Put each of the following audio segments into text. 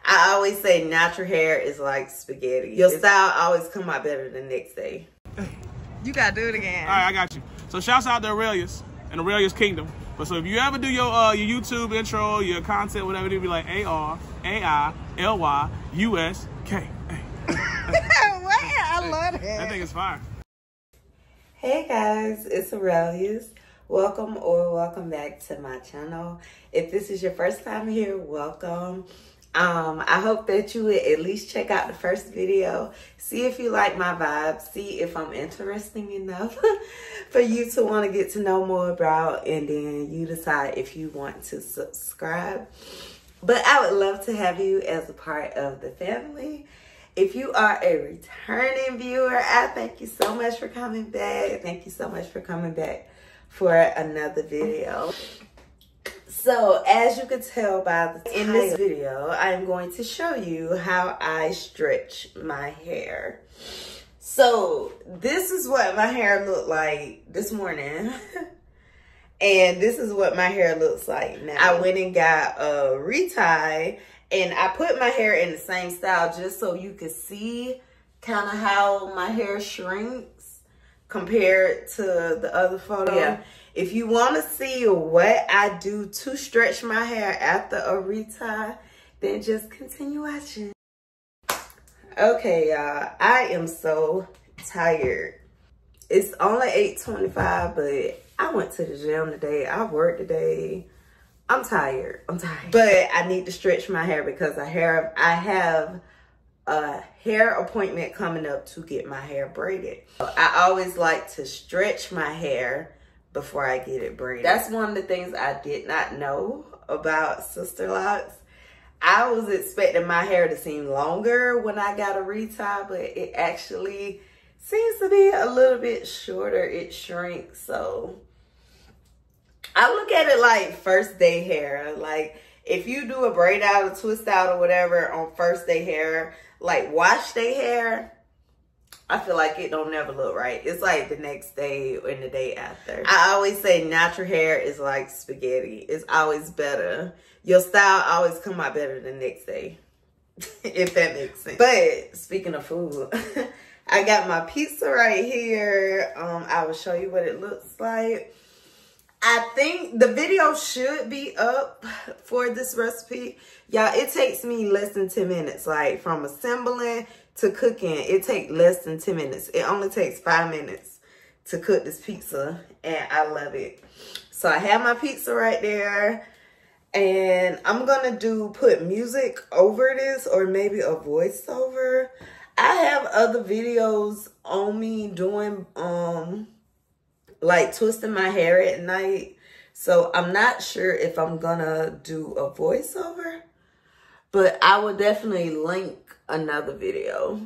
I always say natural hair is like spaghetti. Your style always come out better the next day. You gotta do it again. All right, I got you. So shouts out to Arailyus and Arailyus Kingdom. But so if you ever do your YouTube intro, your content, whatever, it'll be like ARAILYUSK. I love it. That thing is fire. Hey guys, it's Arailyus. Welcome or welcome back to my channel. If this is your first time here, welcome. I hope that you would at least check out the first video, see if you like my vibe, see if I'm interesting enough for you to want to get to know more about, and then you decide if you want to subscribe. But I would love to have you as a part of the family. If you are a returning viewer, I thank you so much for coming back. Thank you so much for coming back for another video. So as you can tell by the title, in this video, I am going to show you how I stretch my hair. So this is what my hair looked like this morning. And this is what my hair looks like now. I went and got a retie, and I put my hair in the same style just so you could see kind of how my hair shrinks compared to the other photo. Yeah. If you want to see what I do to stretch my hair after a retie, then just continue watching. Okay, y'all, I am so tired. It's only 8:25, but I went to the gym today. I worked today. I'm tired. But I need to stretch my hair because I have a hair appointment coming up to get my hair braided. I always like to stretch my hair before I get it braided. That's one of the things I did not know about Sisterlocks. I was expecting my hair to seem longer when I got a retie, but it actually seems to be a little bit shorter. It shrinks, so I look at it like first day hair. Like if you do a braid out or twist out or whatever on first day hair, like wash day hair, I feel like it don't never look right. It's like the next day or the day after. I always say natural hair is like spaghetti. It's always better. Your style always come out better the next day, if that makes sense. But speaking of food, I got my pizza right here. I will show you what it looks like. I think the video should be up for this recipe. Y'all, it takes me less than 10 minutes. Like from assembling to cooking, it takes less than 10 minutes. It only takes 5 minutes to cook this pizza, and I love it. So I have my pizza right there, and I'm gonna put music over this, or maybe a voiceover. I have other videos on me doing like twisting my hair at night, so I'm not sure if I'm gonna do a voiceover, but I will definitely link another video.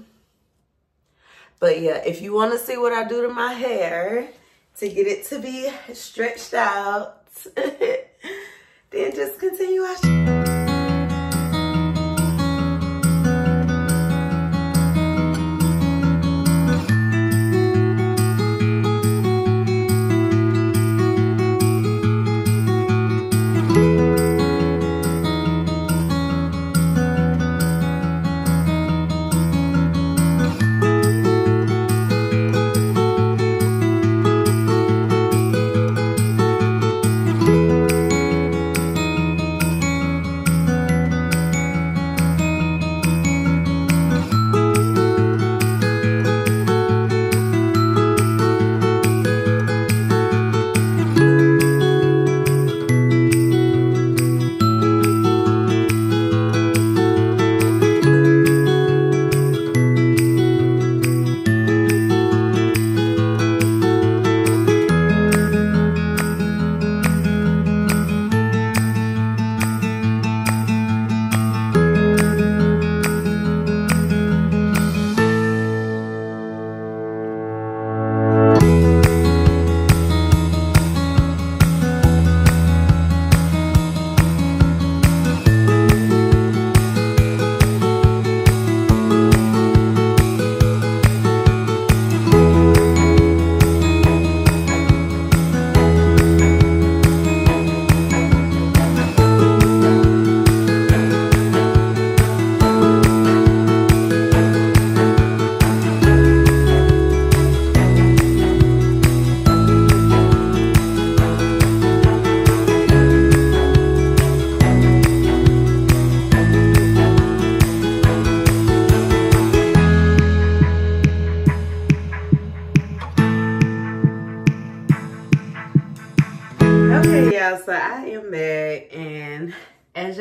But yeah, if you want to see what I do to my hair to get it to be stretched out, then just continue watching.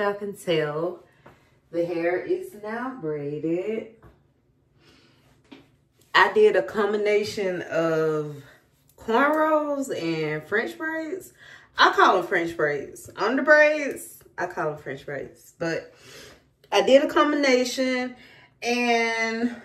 y'all can tell, the hair is now braided. I did a combination of cornrows and French braids. I call them French braids. Under braids, I call them French braids. But I did a combination, and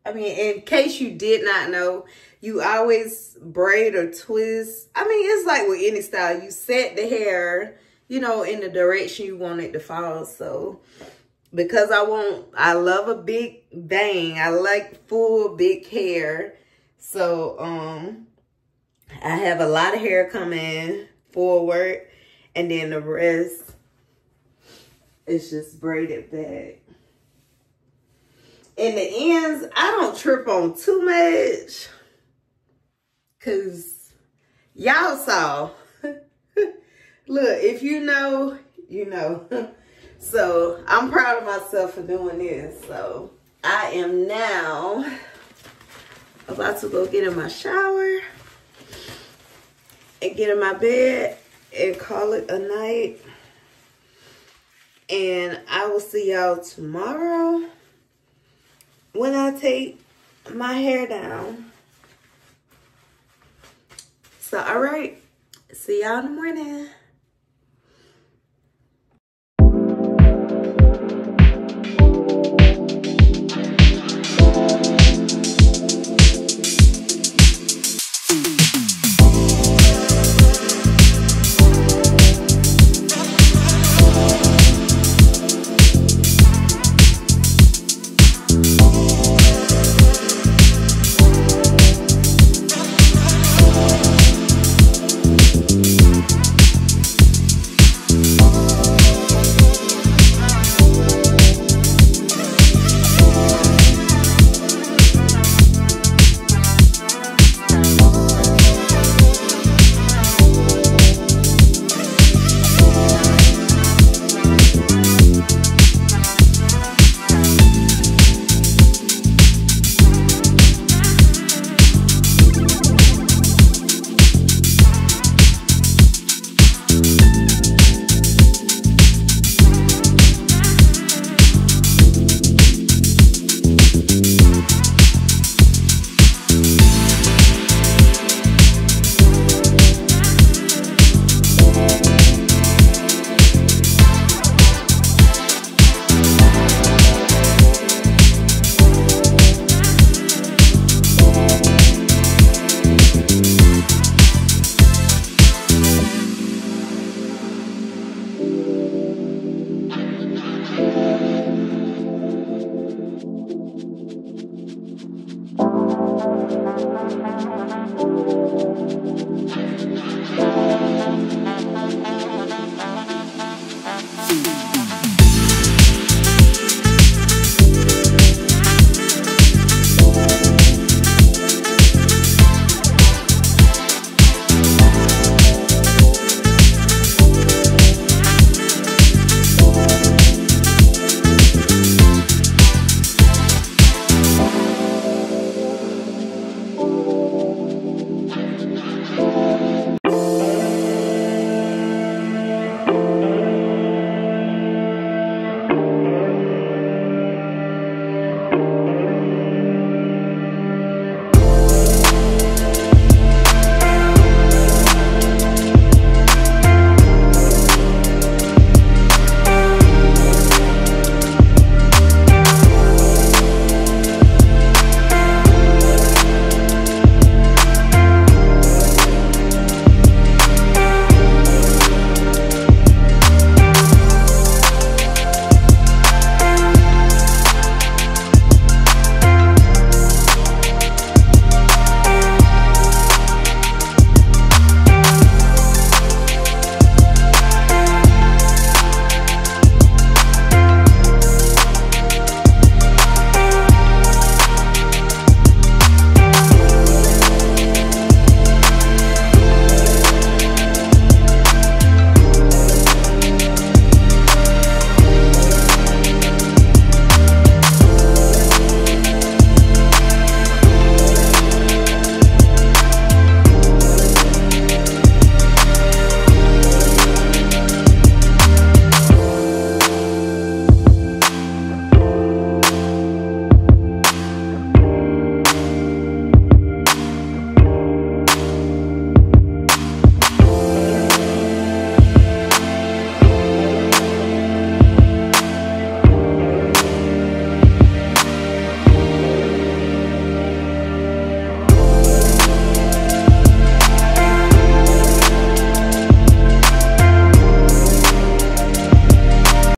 I mean, in case you did not know, you always braid or twist. I mean, it's like with any style. You set the hair, you know, in the direction you want it to fall. So because I love a big bang. I like full big hair. So I have a lot of hair coming forward, and then the rest is just braided back. In the ends, I don't trip on too much, cause y'all saw. Look, if you know, you know. So I'm proud of myself for doing this. So I am now about to go get in my shower and get in my bed and call it a night. And I will see y'all tomorrow when I take my hair down. So, all right. See y'all in the morning.